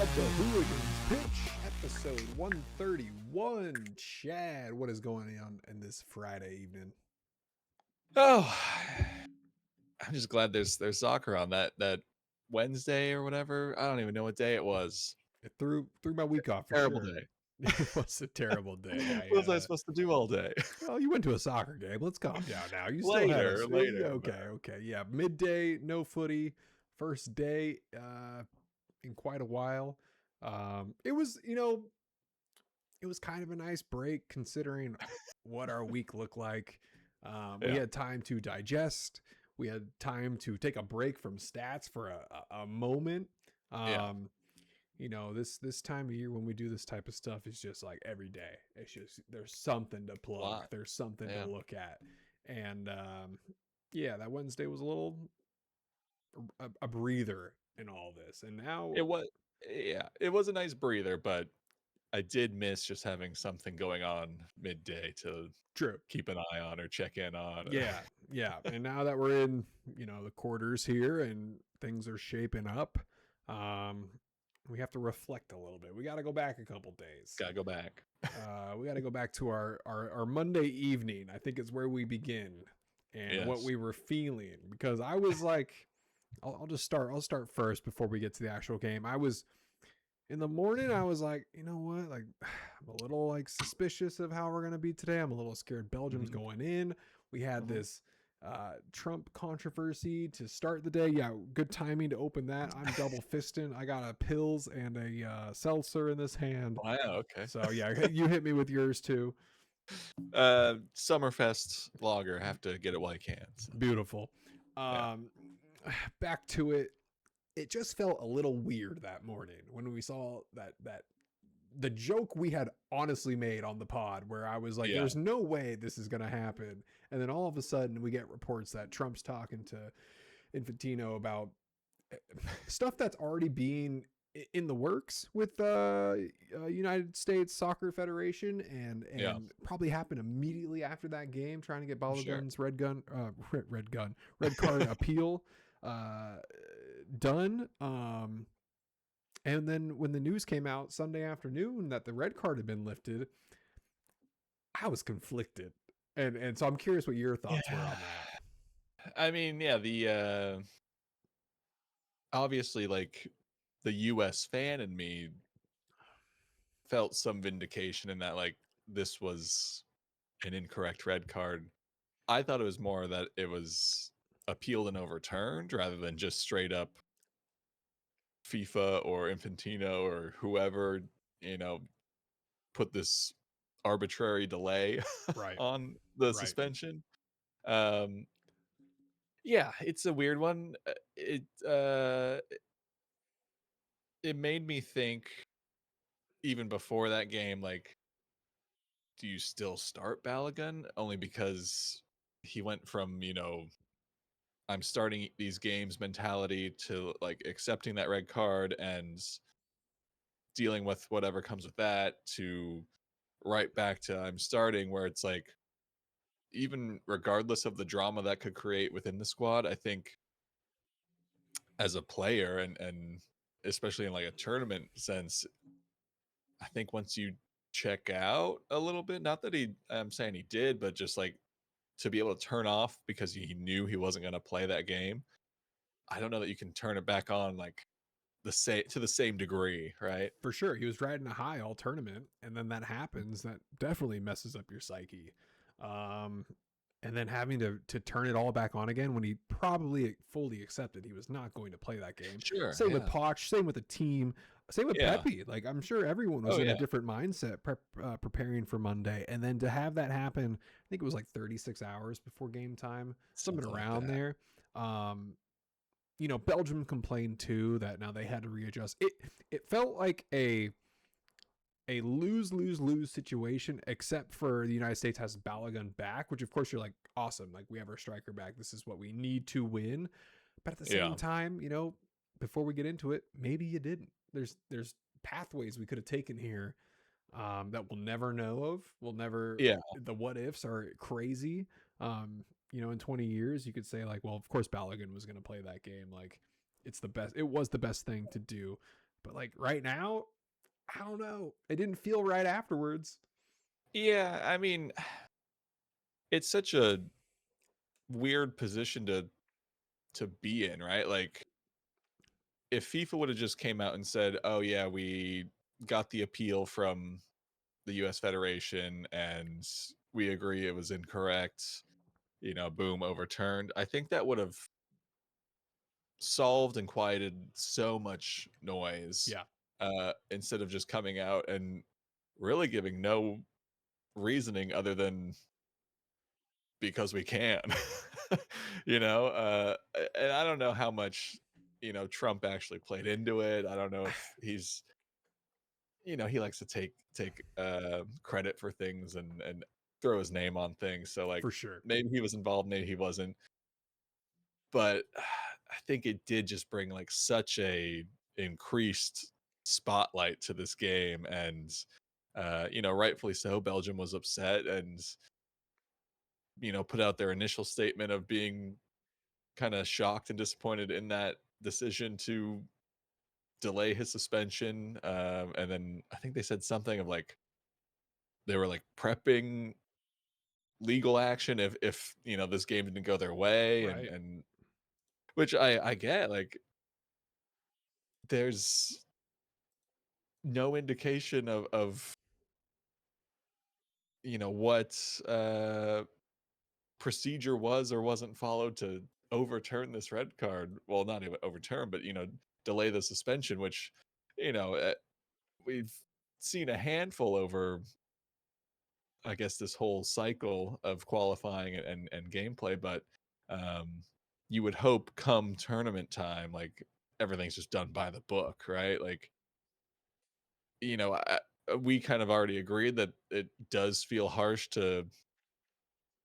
Let the Hooligans pitch, episode 131. Chad, what is going on in this Friday evening? Oh, I'm just glad there's soccer on that Wednesday or whatever. I don't even know what day it was. It threw my week off for Terrible sure. day. It was a terrible day. What was I supposed to do all day? Well, you went to a soccer game. Let's calm down now. You still had Later, us. later. Okay. Yeah, midday, no footy. First day in quite a while. It was, it was kind of a nice break considering what our week looked like. We Yeah, had time to digest. We had time to take a break from stats for a moment. yeah. This time of year when we do this type of stuff is just like every day. It's just there's something to A plug. lot. There's something to Yeah. look at, and yeah, that Wednesday was a little a breather in all this, and now It was it was a nice breather, but I did miss just having something going on midday to true. keep an eye on or check in on. Yeah. And now that we're in, the quarters here and things are shaping up, um, we have to reflect a little bit. We got to go back a couple days. Gotta go back. We got to go back to our Monday evening. I think is where we begin and what Yes. we were feeling because I was like, I'll just start. I'll start first before we get to the actual game. I was in the morning. I was like, you know what? Like, I'm a little like suspicious of how we're gonna be today. I'm a little scared. Belgium's Mhm, going in. We had mhm. this Trump controversy to start the day. Yeah, good timing to open that. I'm double fisting. I got a pills and a seltzer in this hand. Wow, okay. So yeah, you hit me with yours too. Summerfest lager, have to get it while you can. So, Beautiful. yeah. Um, back to it. It just felt a little weird that morning when we saw that the joke we had honestly made on the pod where I was like, Yeah. there's no way this is going to happen. And then all of a sudden we get reports that Trump's talking to Infantino about stuff that's already being in the works with United States Soccer Federation Yeah. and probably happened immediately after that game, trying to get Sure. Balogun's red card appeal done. And then when the news came out Sunday afternoon that the red card had been lifted, I was conflicted. And so I'm curious what your thoughts were Yeah. on that. I mean, yeah, obviously, like, the US fan in me felt some vindication in that, like, this was an incorrect red card. I thought it was more that it was appealed and overturned rather than just straight up FIFA or Infantino or whoever, you know, put this arbitrary delay Right. on the Right. suspension. Um, yeah, it's a weird one. It made me think even before that game, like, do you still start Balogun? Only because he went from, I'm starting these games mentality to like accepting that red card and dealing with whatever comes with that to right back to I'm starting, where it's like, even regardless of the drama that could create within the squad, I think as a player and especially in like a tournament sense, I think once you check out a little bit, not that I'm saying he did, but just like to be able to turn off because he knew he wasn't going to play that game. I don't know that you can turn it back on like the same degree, right? For sure. He was riding a high all tournament. And then that happens. That definitely messes up your psyche. Um, and then having to turn it all back on again when he probably fully accepted he was not going to play that game. Sure. Same with Yeah. Poch, same with the team, same with Yeah. Pepe. Like I'm sure everyone was Oh in a yeah. different mindset preparing for Monday, and then to have that happen, I think it was like 36 hours before game time, something Something like around that. there. Um, Belgium complained too that now they had to readjust. It felt like a lose situation, except for the United States has Balogun back, which of course you're like, awesome. Like we have our striker back. This is what we need to win. But at the same Yeah. time, before we get into it, maybe you didn't. There's pathways we could have taken here that we'll never know of. We'll never. Yeah. The what ifs are crazy. In 20 years, you could say like, well, of course Balogun was going to play that game. Like, it's the best. It was the best thing to do. But like right now, I don't know. It didn't feel right afterwards. Yeah, I mean, it's such a weird position to be in, right? Like if FIFA would have just came out and said, "Oh yeah, we got the appeal from the US Federation and we agree it was incorrect," boom, overturned. I think that would have solved and quieted so much noise, Yeah, instead of just coming out and really giving no reasoning other than because we can. And I don't know how much Trump actually played into it. I don't know if he likes to take credit for things and throw his name on things, so like for sure. maybe he was involved, maybe he wasn't, but I think it did just bring like such a increased spotlight to this game, and rightfully so, Belgium was upset and put out their initial statement of being kind of shocked and disappointed in that decision to delay his suspension. And then I think they said something of like they were like prepping legal action if this game didn't go their way, and Right. which I get. Like there's no indication of what procedure was or wasn't followed to overturn this red card. Well, not even overturn, but delay the suspension, which you know uh, we've seen a handful over, I guess, this whole cycle of qualifying and gameplay. But um, you would hope come tournament time, like everything's just done by the book, right? Like we kind of already agreed that it does feel harsh to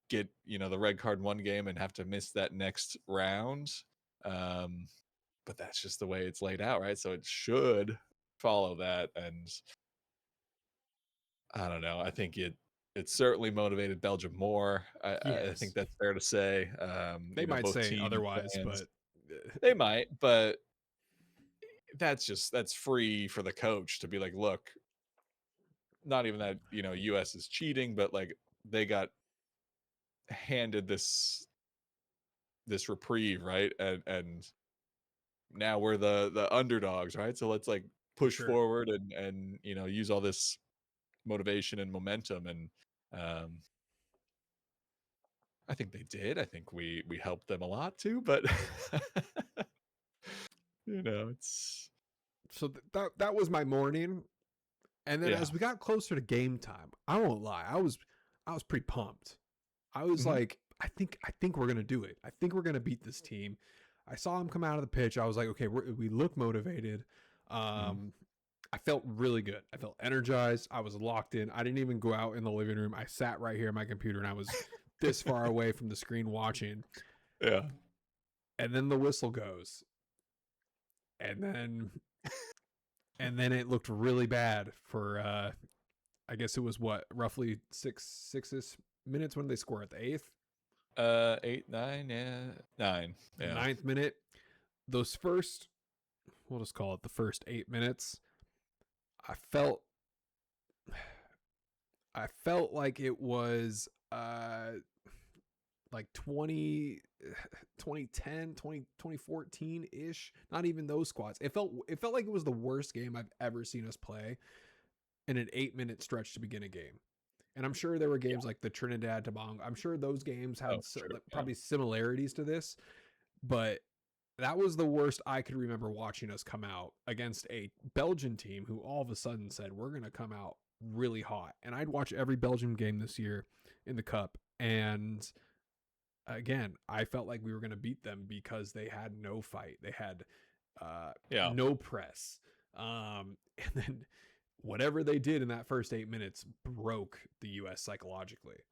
get the red card in one game and have to miss that next round. um but that's just the way it's laid out, right? So it should follow that, and I don't know, I think it certainly motivated Belgium more. I think Yes. that's fair to say. They might Both say team otherwise, fans, but they might, but that's free for the coach to be like, look, not even that US is cheating, but like they got handed this reprieve, right? And now we're the underdogs, right? So let's like for push sure. forward and use all this motivation and momentum. And um I think they did. I think we helped them a lot too, but it's So that was my morning. And then yeah. as we got closer to game time, I won't lie, I was pretty pumped. I was Hmm. like, I think we're gonna do it. I think we're gonna beat this team. I saw him come out of the pitch. I was like, okay, we look motivated. Hmm. I felt really good. I felt energized. I was locked in. I didn't even go out in the living room. I sat right here on my computer and I was this far away from the screen watching. Yeah. And then the whistle goes, and then it looked really bad for I guess it was what, roughly six minutes when they score at the eighth, 8, 9, yeah, 9, the yeah. ninth minute. Those first, we'll just call it the first 8 minutes. I felt I felt like it was like 2014 ish. Not even those squads. It felt like it was the worst game I've ever seen us play in an 8 minute stretch to begin a game. And I'm sure there were Yeah. games like the Trinidad Tobago. I'm sure those games Oh, had sure. like, Yeah. probably similarities to this, but that was the worst I could remember watching us come out against a Belgian team who all of a sudden said, we're going to come out really hot. And I'd watch every Belgium game this year in the Cup. And again, I felt like we were going to beat them because they had no fight. They had Yeah. no press. And then whatever they did in that first 8 minutes broke the US psychologically.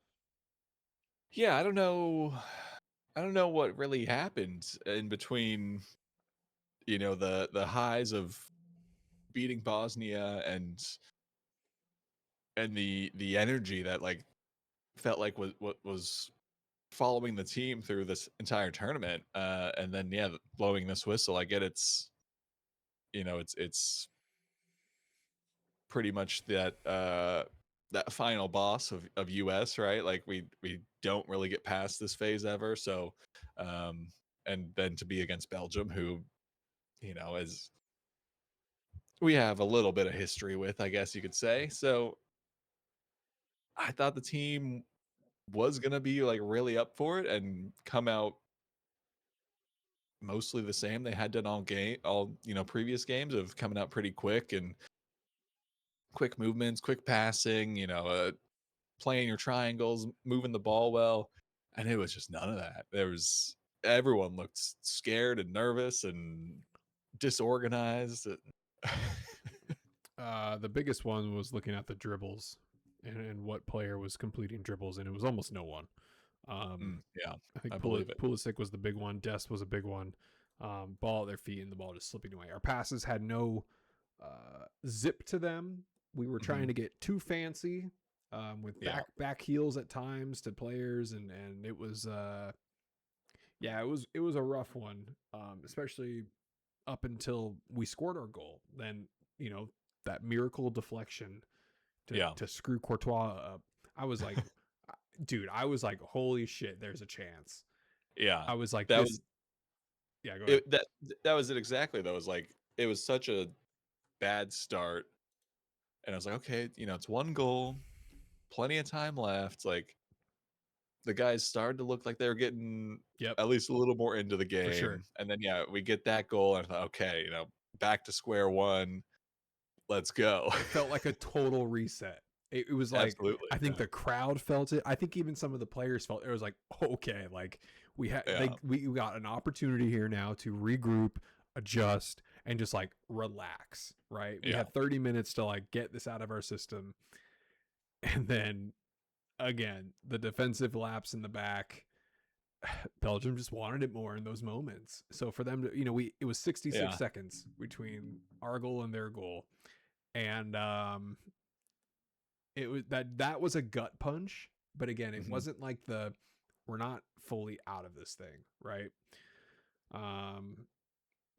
Yeah, I don't know what really happened in between, the highs of beating Bosnia and the energy that like felt like was what was following the team through this entire tournament, and then yeah, blowing this whistle. I get it's pretty much that final boss of US, right? Like we don't really get past this phase ever. So um and then to be against Belgium, who, is we have a little bit of history with, I guess you could say. So I thought the team was gonna be like really up for it and come out mostly the same they had done all previous games of coming out pretty quick and quick movements, quick passing, playing your triangles, moving the ball well, and it was just none of that. Everyone looked scared and nervous and disorganized. The biggest one was looking at the dribbles and what player was completing dribbles, and it was almost no one. Yeah, I think I believe it. Pulisic was the big one. Dest was a big one. Ball at their feet and the ball just slipping away. Our passes had no zip to them. We were Hmm. trying to get too fancy with Yeah, back heels at times to players, and it was yeah, it was a rough one, especially up until we scored our goal. Then that miracle deflection yeah, to screw Courtois up. I was like, dude, I was like, holy shit, there's a chance. yeah. I was like, That this. was Yeah, go ahead. it. That was it exactly. Though, it was like it was such a bad start, and I was like, okay, it's one goal, plenty of time left. Like the guys started to look like they were getting Yep, at least a little more into the for sure. game. And then yeah, we get that goal and I thought, okay, back to square one. Let's go. It felt like a total reset. It was like Absolutely. I think the crowd felt it. I think even some of the players felt it. It was like, okay, like Yeah. we got an opportunity here now to regroup, adjust, and just like relax. Right? We Yeah. had 30 minutes to like get this out of our system, and then again the defensive lapse in the back. Belgium just wanted it more in those moments. So for them to, it was 66 Yeah. seconds between our goal and their goal, and it was that was a gut punch. But again, it Hmm. wasn't like we're not fully out of this thing, right? Um,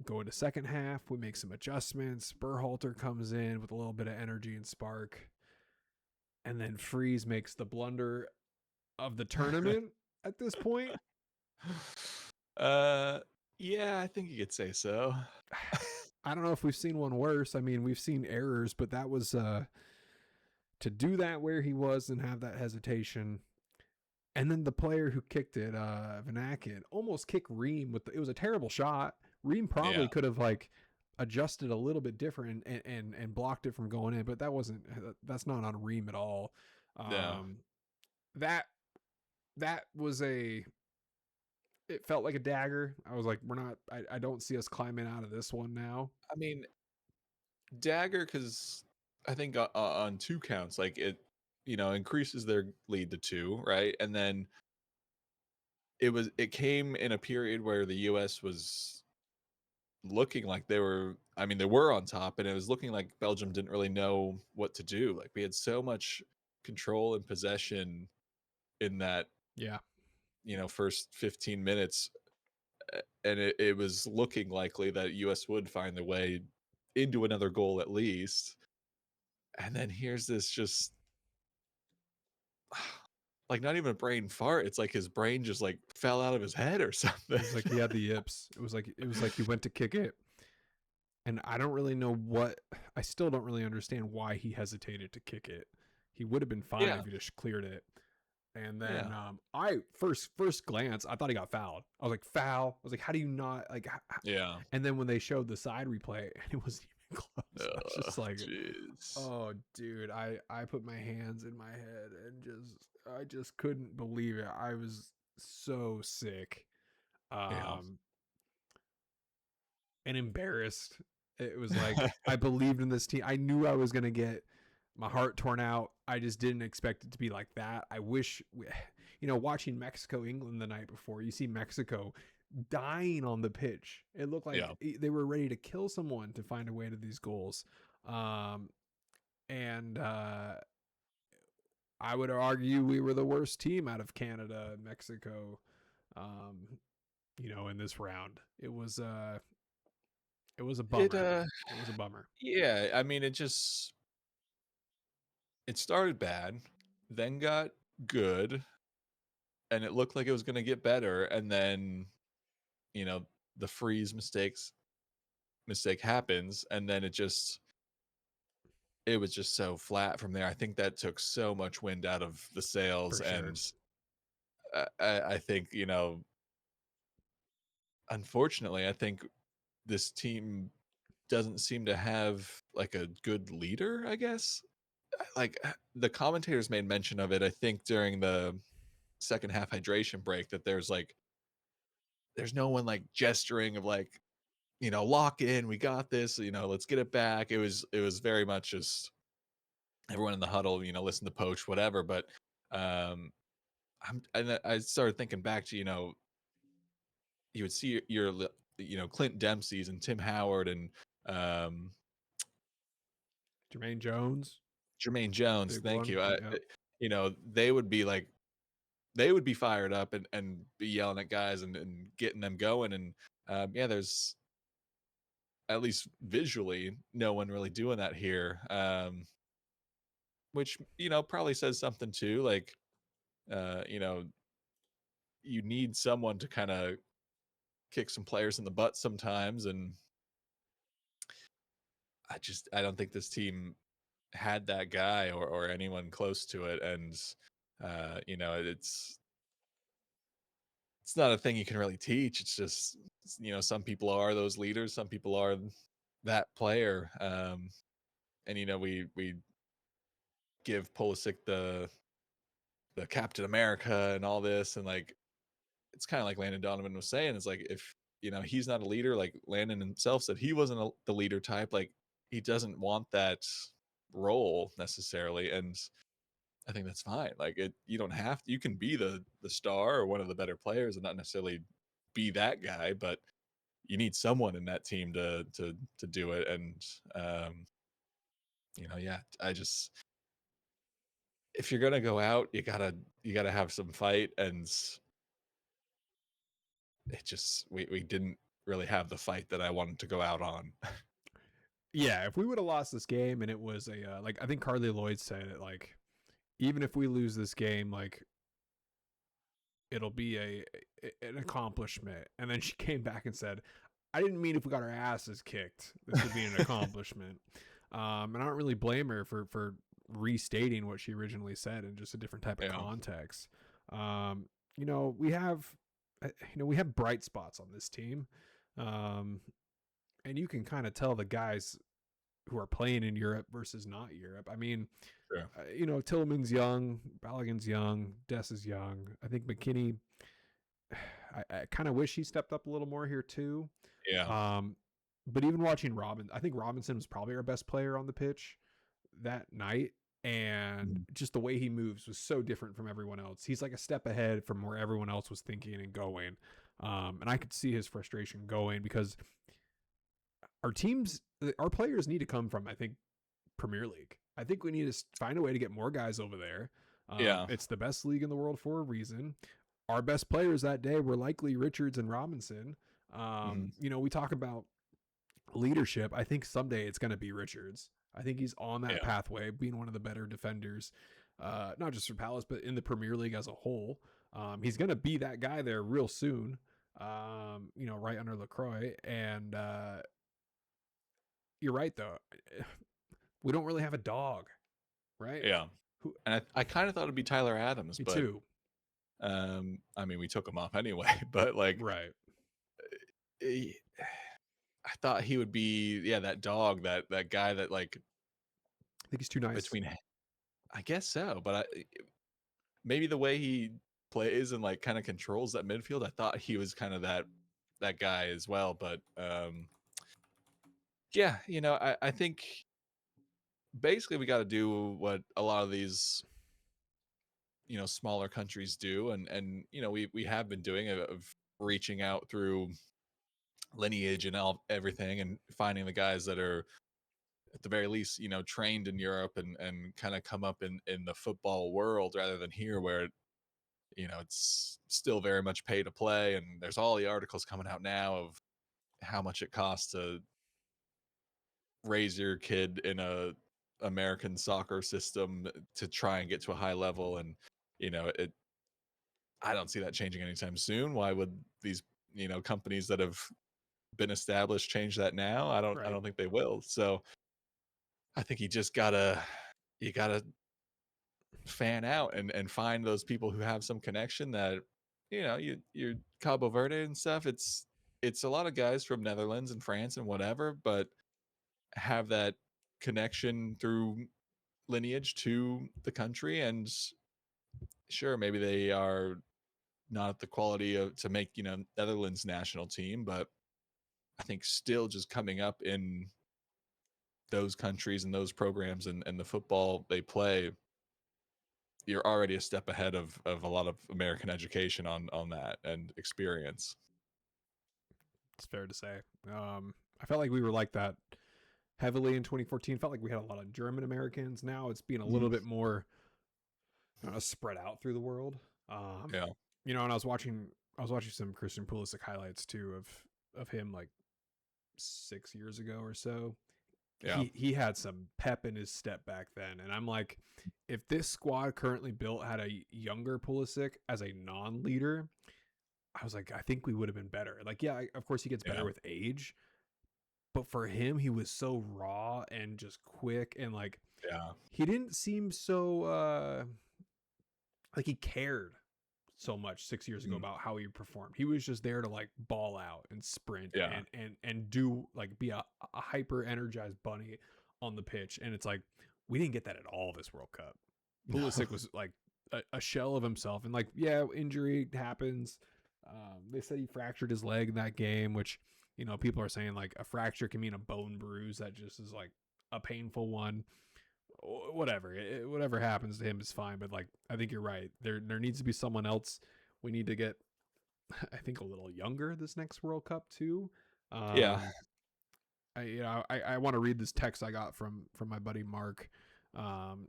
Go into second half, we make some adjustments. Berhalter comes in with a little bit of energy and spark, and then Freeze makes the blunder of the tournament at this point. uh yeah, I think you could say so. I don't know if we've seen one worse. I mean, we've seen errors, but that was to do that where he was and have that hesitation. And then the player who kicked it, Vanakin, almost kicked Reem it was a terrible shot. Reem Yeah. probably could have like adjusted a little bit different and blocked it from going in, but that's not on Reem at all. No. Um, that that was it felt like a dagger. I was like, I don't see us climbing out of this one now. I mean, dagger, because I think on two counts, like it, increases their lead to two, right? And then it came in a period where the US was looking like they were on top, and it was looking like Belgium didn't really know what to do. Like we had so much control and possession in that, Yeah. first 15 minutes, and it was looking likely that US would find their way into another goal at least. And then here's this just like not even a brain fart. It's like his brain just like fell out of his head or It something. was like he had the yips. It was like he went to kick it, and I don't really know what. I still don't really understand why he hesitated to kick it. He would have been fine Yeah. if he just cleared it. And then Yeah. I first glance, I thought he got fouled. I was like, foul. I was like, how do you not like? Yeah. And then when they showed the side replay, and it wasn't even close. I was just like, Jeez. oh, dude, I put my hands in my head and I just couldn't believe it. I was so sick. Yeah. Um, and embarrassed. It was like I believed in this team. I knew I was gonna get my heart torn out. I just didn't expect it to be like that. I wish, watching Mexico England the night before, you see Mexico dying on the pitch. It looked like Yeah. they were ready to kill someone to find a way to these goals. And I would argue we were the worst team out of Canada and Mexico. Um, in this round, it was a It bummer. It was a bummer. yeah, I mean it just it started bad, then got good, and it looked like it was going to get better, and then you know the freeze mistake happens, and then it was just so flat from there. I think that took so much wind out of the sails, for sure. and I think unfortunately, I think this team doesn't seem to have like a good leader. I guess like the commentators made mention of it. I think during the second half hydration break that there's no one like gesturing of like lock in, we got this, let's get it back. It was very much just everyone in the huddle, listen to Poach, whatever. But um, I started thinking back to you would see Clint Dempsey's and Tim Howard and um, Jermaine Jones, Jermaine Jones. big Thank one. you. Yeah. They would be like they would be fired up and be yelling at guys and getting them going. And yeah, there's at least visually no one really doing that here. Which probably says something too. Like uh, you know, you need someone to kind of kick some players in the butt sometimes, and I don't think this team had that guy or anyone close to it. And it's not a thing you can really teach. It's just some people are those leaders, some people are that player. And we give Pulisic the Captain America and all this, and like it's kind of like Landon Donovan was saying. It's like if he's not a leader, like Landon himself said, he wasn't the leader type. Like he doesn't want that role necessarily, and I think that's fine. Like you don't have to. You can be the star or one of the better players, and not necessarily be that guy, but you need someone in that team to do it. And um, yeah, I just if you're gonna go out, you gotta have some fight, and it just we didn't really have the fight that I wanted to go out on. Yeah, if we would have lost this game and it was a like I think Carly Lloyd said it, like even if we lose this game, like it'll be an accomplishment. And then she came back and said, I didn't mean if we got our asses kicked, this would be an accomplishment. And I don't really blame her for restating what she originally said in just a different type of Yeah, context. Um, you know, we have we have bright spots on this team. Um, and you can kind of tell the guys who are playing in Europe versus not Europe. I mean, sure. Tillman's young, Balogun's young, Dess is young. I think McKinney, I kind of wish he stepped up a little more here too. Yeah. Um, but even watching I think Robinson was probably our best player on the pitch that night. And Mhm. just the way he moves was so different from everyone else. He's like a step ahead from where everyone else was thinking and going. And I could see his frustration going because our players need to come from, I think, Premier League. I think we need to find a way to get more guys over there. Yeah. It's the best league in the world for a reason. Our best players that day were likely Richards and Robinson. Mhm. We talk about leadership. I think someday it's going to be Richards. I think he's on that Yeah. pathway, being one of the better defenders, not just for Palace, but in the Premier League as a whole. He's going to be that guy there real soon, right under LaCroix. And you're right, though. We don't really have a dog, right? Yeah. Who? And I kind of thought it'd be Tyler Adams, Me but too. I mean we took him off anyway. But like Right. eh, I thought he would be that dog, that guy that like I think he's too nice. between I guess so, but maybe the way he plays and like kind of controls that midfield, I thought he was kind of that guy as well. But yeah, I think basically we got to do what a lot of these smaller countries do, and we have been doing of reaching out through lineage and everything, and finding the guys that are at the very least trained in Europe and kind of come up in the football world rather than here where it's still very much pay to play. And there's all the articles coming out now of how much it costs to raise your kid in a American soccer system to try and get to a high level. And, it I don't see that changing anytime soon. Why would these, companies that have been established change that now? I Right. don't think they will. So I think you gotta fan out and find those people who have some connection that, you're Cabo Verde and stuff. It's a lot of guys from Netherlands and France and whatever, but have that connection through lineage to the country. And sure, maybe they are not at the quality of to make, Netherlands national team, but I think still just coming up in those countries and those programs and the football they play, you're already a step ahead of a lot of American education on that and experience. It's fair to say. I felt like we were like that heavily in 2014. Felt like we had a lot of German Americans. Now it's being a Mhm. little bit more spread out through the world. Um, Yeah, and I was watching some Christian Pulisic highlights too of him like 6 years ago or so. yeah, He had some pep in his step back then, and I'm like, if this squad currently built had a younger Pulisic as a non-leader, I was like, I think we would have been better. Like, yeah, of course he gets better yeah, with age, but for him, he was so raw and just quick, and like yeah, he didn't seem so like he cared so much 6 years ago mhm, about how he performed. He was just there to like ball out and sprint yeah. and do like be a hyper energized bunny on the pitch. And it's like we didn't get that at all this World Cup. No, Pulisic was like a shell of himself, and like yeah, injury happens. They said he fractured his leg in that game, which people are saying like a fracture can mean a bone bruise that just is like a painful one. Whatever, whatever happens to him is fine. But like, I think you're right. There needs to be someone else. We need to get, I think, a little younger this next World Cup too. yeah, Um, I want to read this text I got from my buddy Mark. Um,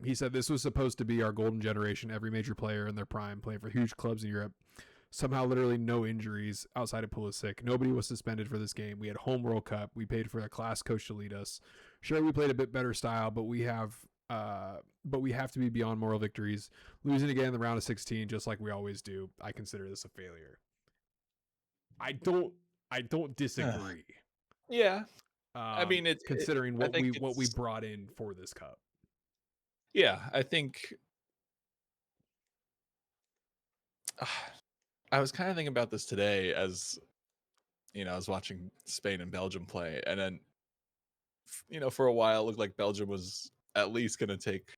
he said this was supposed to be our golden generation. Every major player in their prime playing for huge clubs in Europe. Somehow, literally no injuries outside of Pulisic. Nobody was suspended for this game. We had home World Cup. We paid for a class coach to lead us. Sure, we played a bit better style, but we have to be beyond moral victories. Losing again in the round of 16, just like we always do. I consider this a failure. I don't. I don't disagree. yeah. I mean, Considering I what think we it's brought in for this cup. yeah. I think I was kind of thinking about this today as I was watching Spain and Belgium play, and then for a while it looked like Belgium was at least going to take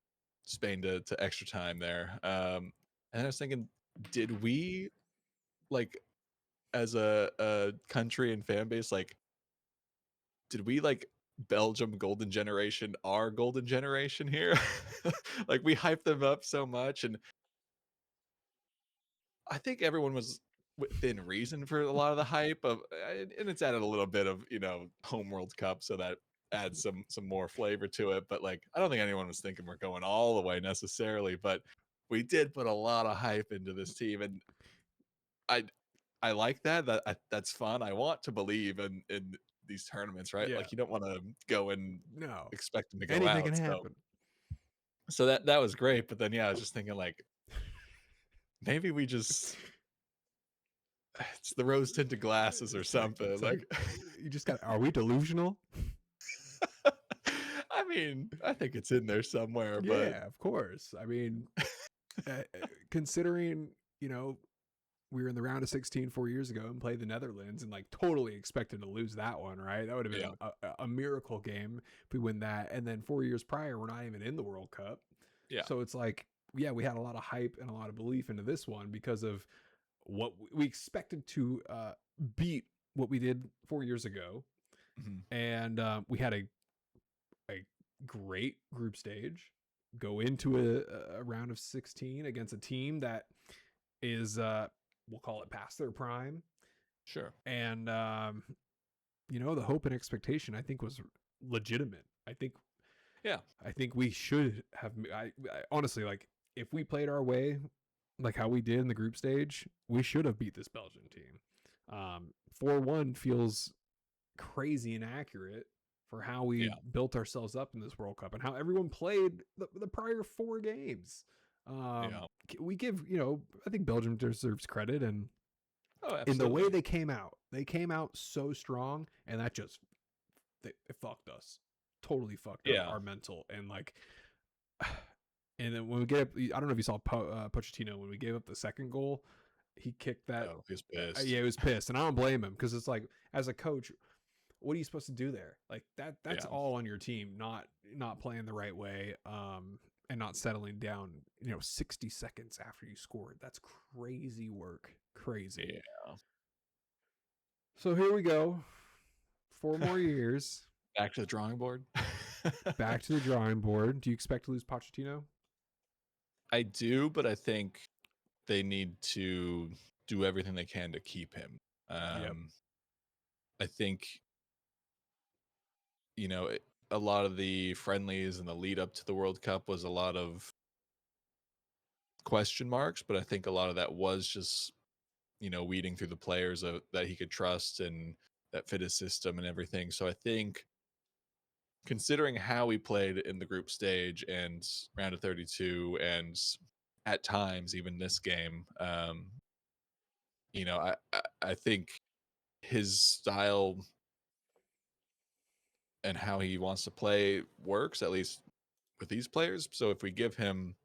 Spain to extra time there. And I was thinking, did we like as a country and fan base did we Belgium golden generation our golden generation here? Like we hyped them up so much, and I think everyone was within reason for a lot of the hype of, and it's added a little bit of home World Cup, so that adds some more flavor to it. But I don't think anyone was thinking we're going all the way necessarily, but we did put a lot of hype into this team, and I I like that. That's fun. I want to believe in these tournaments, right? Yeah. Like you don't want to go and No. expect them to go Anything can out. So happen. so that was great. But then yeah, I was just thinking maybe we just it's the rose tinted glasses or something. It's like Like you just got. Are we delusional? I mean, I think it's in there somewhere, but Yeah, of course. I mean, considering we were in the round of 16 4 years ago and played the Netherlands and like totally expected to lose that one, right? That would have yeah, been a miracle game if we win that. And then 4 years prior, we're not even in the World Cup. yeah, So it's like, yeah, we had a lot of hype and a lot of belief into this one because of what we expected to beat what we did 4 years ago. mhm, And we had a great group stage, go into a round of 16 against a team that is we'll call it past their prime. sure, And the hope and expectation I think was legitimate. yeah, I think we should have. I honestly, like, if we played our way like how we did in the group stage, we should have beat this Belgian team. 4-1 feels crazy inaccurate for how we Yeah. built ourselves up in this World Cup and how everyone played the prior 4 games. Yeah. We give, I think Belgium deserves credit, and Oh, in the way absolutely. they came out so strong, and that just it fucked us, totally fucked up Yeah. our mental, and like, and then when we get up, I don't know if you saw Pochettino when we gave up the second goal, he kicked that. Oh, he's pissed. Yeah, he was pissed, and I don't blame him because it's like, as a coach, what are you supposed to do there? Like that's Yeah. all on your team, not playing the right way, and not settling down, 60 seconds after you scored. That's crazy work. Crazy. Yeah. So here we go. 4 more years. Back to the drawing board. Back to the drawing board. Do you expect to lose Pochettino? I do, but I think they need to do everything they can to keep him. Yep. I think, a lot of the friendlies and the lead up to the World Cup was a lot of question marks, but I think a lot of that was just, weeding through the players that he could trust and that fit his system and everything. So I think, considering how we played in the group stage and round of 32 and at times even this game, I think his style and how he wants to play works, at least with these players. So if we give him,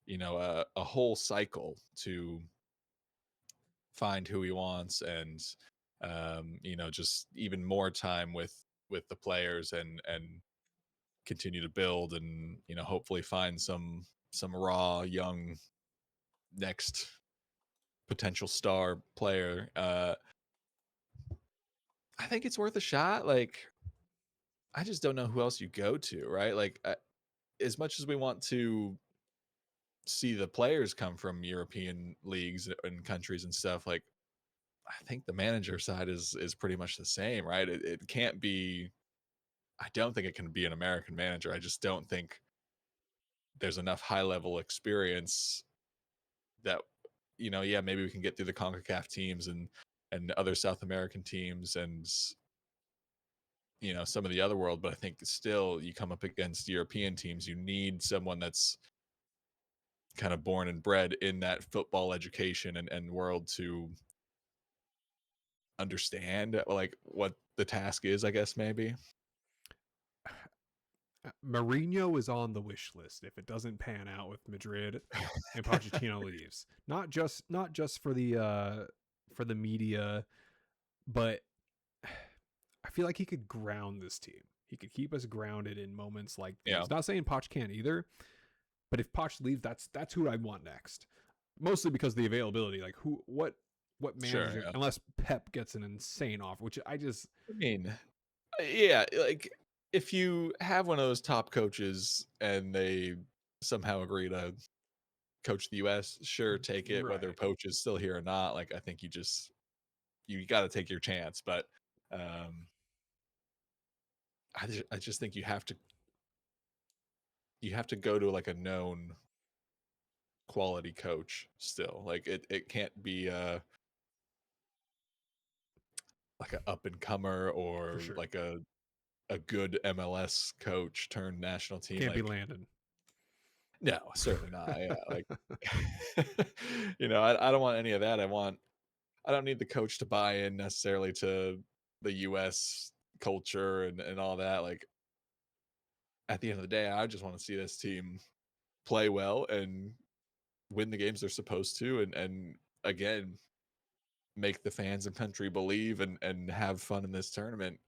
a whole cycle to find who he wants, and just even more time with the players, and continue to build, and hopefully find some raw young next potential star player, I think it's worth a shot. Like, I just don't know who else you go to, right? Like, as much as we want to see the players come from European leagues and countries and stuff, like, I think the manager side is pretty much the same, right? It can't be. I don't think it can be an American manager. I just don't think there's enough high level experience that, yeah, maybe we can get through the CONCACAF teams and other South American teams, and some of the other world, but I think still you come up against European teams, you need someone that's kind of born and bred in that football education and world to understand like what the task is, I guess. Maybe. Mourinho is on the wish list if it doesn't pan out with Madrid and Pochettino leaves. Not just for the media, but I feel like he could ground this team. He could keep us grounded in moments like Yeah. these. Not saying Poch can't either, but if Poch leaves, that's who I want next. Mostly because of the availability. Like what Sure. manager, Yeah. unless Pep gets an insane offer, which I just I mean, yeah, like, if you have one of those top coaches and they somehow agree to coach the US, sure, take it, whether right. Poach is still here or not. Like, I think you got to take your chance, but um I just think you have to go to like a known quality coach still. Like, it can't be like a up and comer, For or sure. like a good MLS coach turned national team. Can't be Like, Landon. no, certainly not. Yeah, like, I don't want any of that. I don't need the coach to buy in necessarily to the US culture and all that. Like, at the end of the day, I just want to see this team play well and win the games they're supposed to, and again, make the fans and country believe and have fun in this tournament,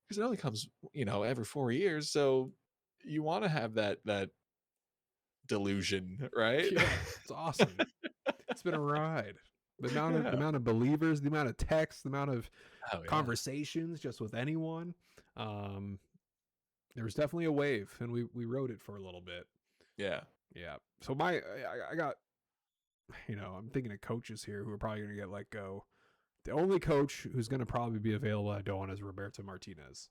because it only comes, every 4 years. So you want to have that delusion, right? Yeah, it's awesome. It's been a ride. The Yeah. amount of believers, the amount of texts, the amount of Oh yeah. conversations just with anyone. Um, there was definitely a wave, and we rode it for a little bit. Yeah. Yeah. So I got, I'm thinking of coaches here who are probably going to get let go. The only coach who's going to probably be available I don't want is Roberto Martinez.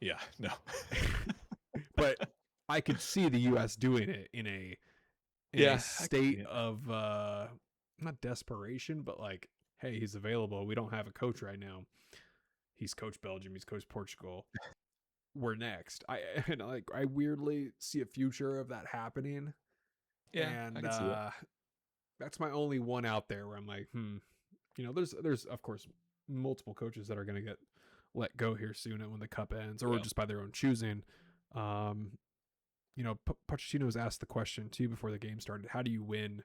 Yeah. No. But I could see the U.S. doing it in a Yeah. I can see state it. of not desperation, but like, hey, he's available. We don't have a coach right now. He's coached Belgium. He's coached Portugal. We're next. I weirdly see a future of that happening, Yeah, I and can see it. that's my only one out there where I'm like, there's of course multiple coaches that are going to get let go here soon when the cup ends, or Yeah. just by their own choosing. Um, Pochettino was asked the question too before the game started: how do you win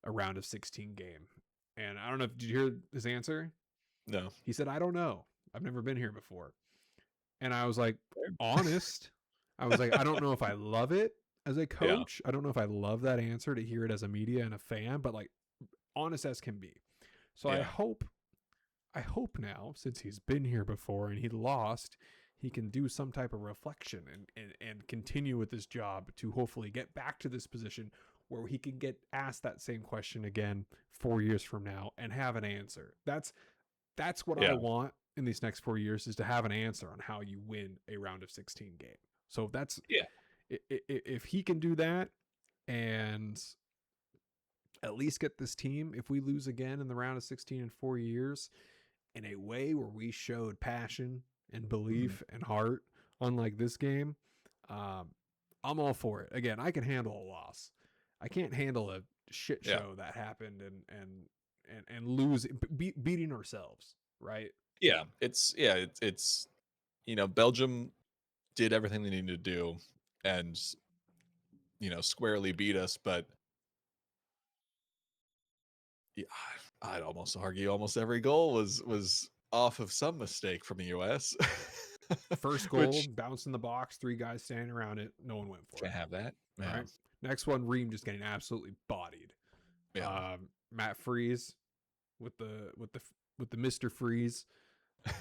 a round of 16 game? And I don't know if did you hear his answer? No. He said, "I don't know. I've never been here before." And I was like, Fair. honest. I was like, I don't know if I love it as a Yeah. coach. I don't know if I love that answer to hear it as a media and a fan, but like honest as can be. So Yeah. I hope now, since he's been here before and he lost, he can do some type of reflection and continue with this job to hopefully get back to this position where he can get asked that same question again 4 years from now and have an answer. That's what I Yeah. want in these next 4 years, is to have an answer on how you win a round of 16 game. So that's Yeah. if he can do that and at least get this team, if we lose again in the round of 16 in 4 years, in a way where we showed passion and Mhm. belief and heart, unlike this game, um, I'm all for it. Again, I can handle a loss. I can't handle a shit Yeah. show that happened and lose beating ourselves, right? Yeah. It's Belgium did everything they needed to do and squarely beat us, but yeah, I'd almost argue almost every goal was off of some mistake from the US. First goal, Which bounce in the box, three guys standing around it. No one went for can't it. have that. All Yeah. right. Next one, Ream just getting absolutely bodied. Yeah. Matt Freeze with the Mr. Freeze.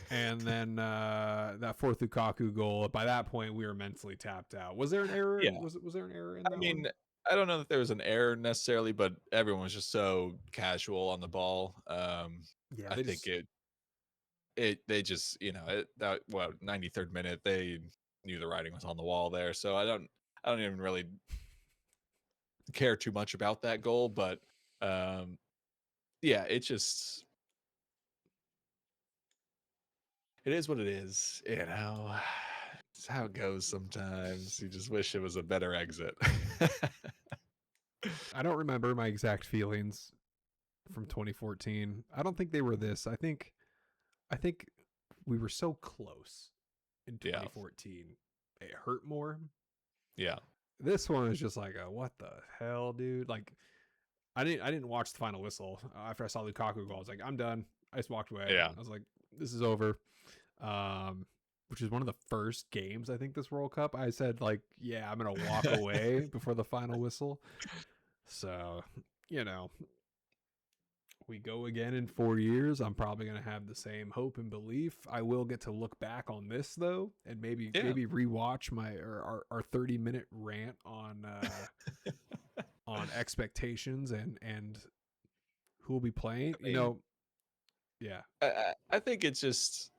And then that fourth Lukaku goal. By that point, we were mentally tapped out. Was there an error? Yeah. Was there an error in I that mean, one? I don't know that there was an error necessarily, but everyone was just so casual on the ball. Yeah, I they think just they just, that 93rd minute, they knew the writing was on the wall there. So I don't even really care too much about that goal, but um yeah, it is what it is, It's how it goes sometimes. You just wish it was a better exit. I don't remember my exact feelings from 2014. I don't think they were this. I think we were so close in Yeah. 2014. It hurt more. Yeah. This one is just like, what the hell, dude? Like, I didn't watch the final whistle after I saw Lukaku goal. I was like, I'm done. I just walked away. Yeah. I was like, this is over. Which is one of the first games I think this World Cup. I said like, yeah, I'm gonna walk away before the final whistle. So, you know, we go again in 4 years. I'm probably gonna have the same hope and belief. I will get to look back on this though, and Yeah. maybe rewatch our 30-minute rant on expectations and who will be playing. I mean, Yeah. I think it's just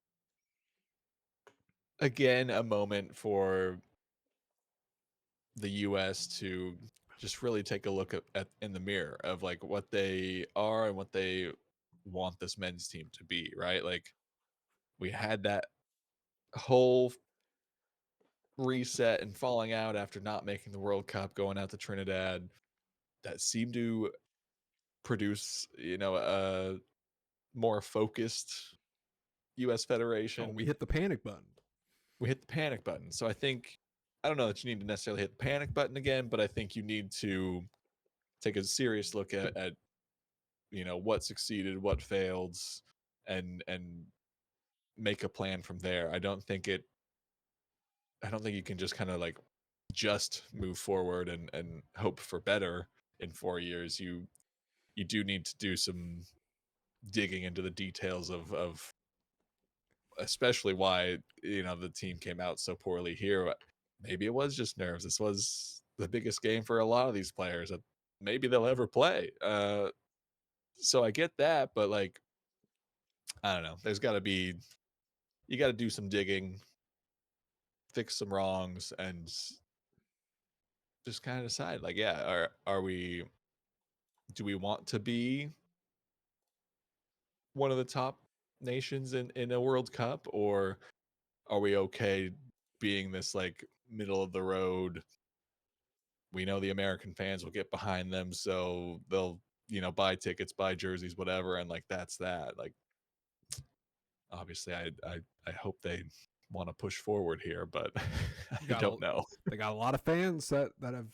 again a moment for the US to just really take a look at in the mirror of like what they are and what they want this men's team to be, right? Like we had that whole reset and falling out after not making the World Cup, going out to Trinidad, that seemed to produce, a more focused US Oh, Federation. we hit the panic button. We hit the panic button. So I don't know that you need to necessarily hit the panic button again, but I think you need to take a serious look at what succeeded, what failed, and make a plan from there. I don't think you can just kind of like just move forward and hope for better in 4 years. You do need to do some digging into the details of especially why the team came out so poorly here. Maybe it was just nerves. This was the biggest game for a lot of these players that maybe they'll ever play. So I get that, but like I don't know. You got to do some digging, fix some wrongs, and just kind of decide. Like, yeah, are we? Do we want to be one of the top nations in a World Cup, or are we okay being this like middle of the road? We know the American fans will get behind them, so they'll buy tickets, buy jerseys, whatever, and like that's that. Like obviously, I hope they want to push forward here, but I Got a don't know. they got a lot of fans that have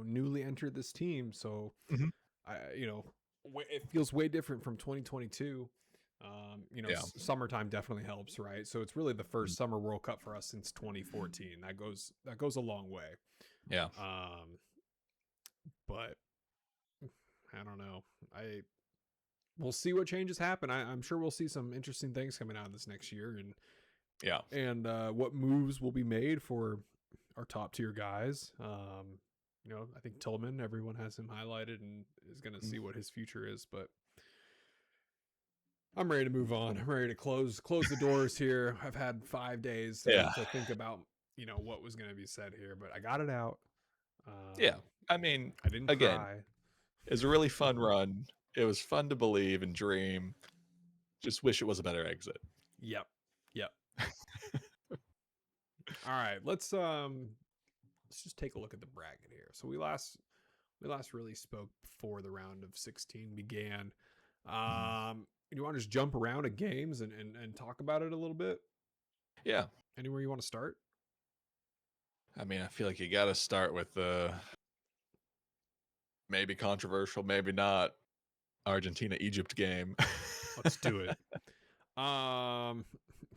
newly entered this team, so Mhm. it feels way different from 2022. Yeah. Summertime definitely helps, right? So it's really the Mm. first summer World Cup for us since 2014. That goes a long way. Yeah. But I don't know. I We'll see what changes happen. I'm sure we'll see some interesting things coming out of this next year, Yeah. and what moves will be made for our top tier guys. I think Tillman, everyone has him highlighted and is going to Mm. see what his future is. But I'm ready to move on. I'm ready to close the doors here. I've had 5 days Yeah. to think about what was going to be said here, but I got it out. Yeah. Um, I mean, I didn't again, cry. it was a really fun run. It was fun to believe and dream. Just wish it was a better exit. Yep, yep. All right, let's just take a look at the bracket here. So we last really spoke before the round of 16 began. Mhm. You want to just jump around at games and talk about it a little bit? Yeah. Anywhere you want to start? I mean, I feel like you got to start with the maybe controversial, maybe not Argentina Egypt game. Let's do it. Um,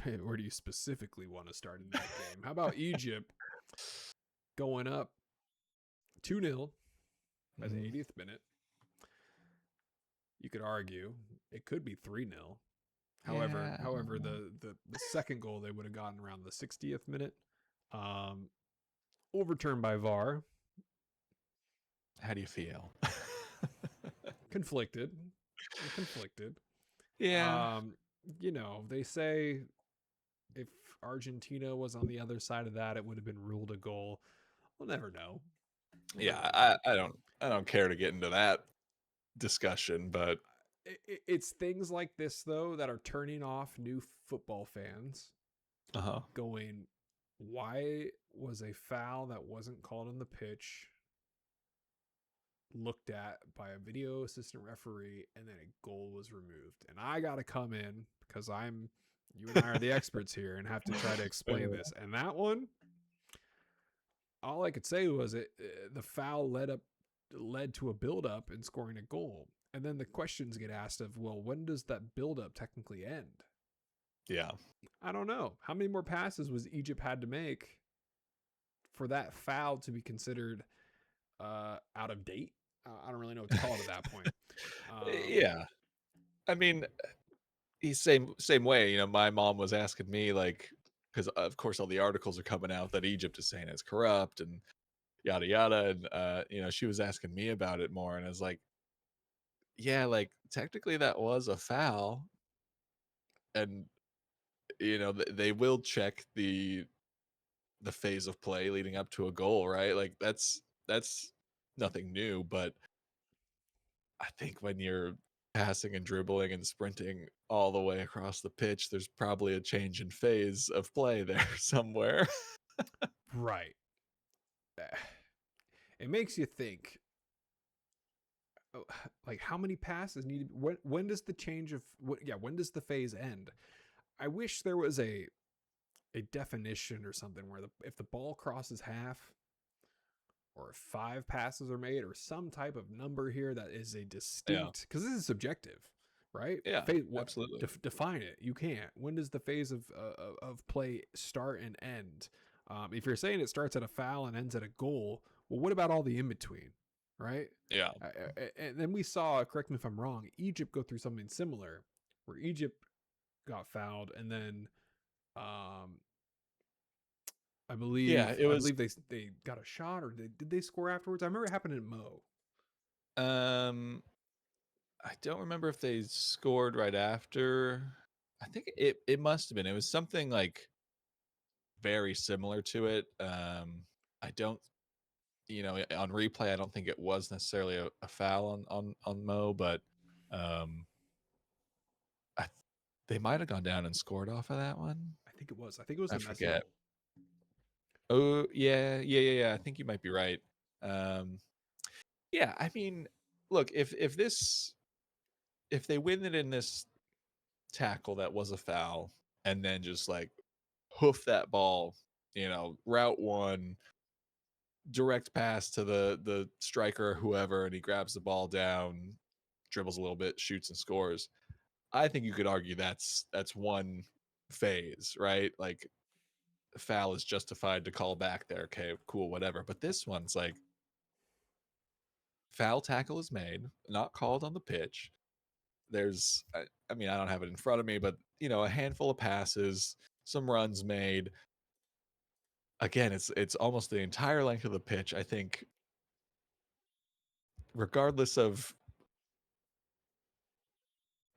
where do you specifically want to start in that game? How about Egypt going up 2-0 by the Mhm. 80th minute? You could argue it could be 3-0. Yeah. However, the second goal they would have gotten around the 60th minute. Um, Overturned by VAR. How do you feel? Conflicted. I'm conflicted. Yeah. Um, they say if Argentina was on the other side of that, it would have been ruled a goal. We'll never know. We'll Yeah. never know. I don't care to get into that discussion, but It's things like this though that are turning off new football fans. uh-huh. Going, why was a foul that wasn't called on the pitch looked at by a video assistant referee and then a goal was removed? And I got to come in because you and I are the experts here and have to try to explain this. And that one, all I could say was the foul led to a build up and scoring a goal. And then the questions get asked of, well, when does that build up technically end? Yeah. I don't know. How many more passes was Egypt had to make for that foul to be considered out of date? I don't really know what to call it at that point. Yeah. I mean, he's same way. My mom was asking me like, because of course all the articles are coming out that Egypt is saying it's corrupt and yada yada, and she was asking me about it more, and I was like, yeah, like technically that was a foul, and they will check the phase of play leading up to a goal, right? Like that's nothing new, but I think when you're passing and dribbling and sprinting all the way across the pitch, there's probably a change in phase of play there somewhere. Right. It makes you think. Like how many passes need to be, when does the change of what? Yeah, when does the phase end? I wish there was a definition or something where if the ball crosses half or if 5 passes are made or some type of number here that is a Yeah. distinct, because this is subjective, right? Yeah, Phase, what absolutely. define it? You can't. When does the phase of play start and end? If you're saying it starts at a foul and ends at a goal, well, what about all the in between, right? Yeah. And then we saw, correct me if I'm wrong, Egypt go through something similar, where Egypt got fouled and then um, Yeah, it I was believe they got a shot or did they score afterwards? I remember it happened in Mo. um I don't remember if they scored right after. I think it must have been. It was something like very similar to it. I don't on replay I don't think it was necessarily a foul on Mo, but um They might have gone down and scored off of that one. I think it was. I think it was I the Messi forget. goal. Oh yeah. I think you might be right. Um, yeah, I mean, look, if they win it in this tackle that was a foul, and then just like hoof that ball, route one, direct pass to the striker or whoever, and he grabs the ball down, dribbles a little bit, shoots and scores. I think you could argue that's one phase, right? Like foul is justified to call back there. Okay, cool, whatever. But this one's like foul tackle is made, not called on the pitch. There's, I mean, I don't have it in front of me, but a handful of passes, some runs made. Again, it's almost the entire length of the pitch. I think, regardless of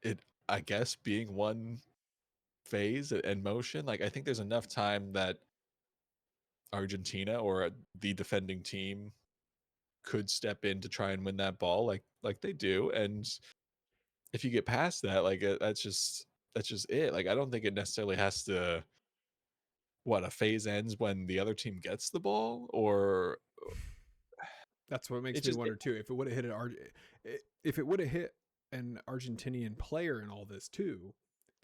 it, I guess being one phase and motion, like I think there's enough time that Argentina or the defending team could step in to try and win that ball, like they do. And if you get past that, like that's just it. Like I don't think it necessarily has to. What, a phase ends when the other team gets the ball, or That's what makes it me just wonder too. If it would have hit if it would have hit an Argentinian player in all this too,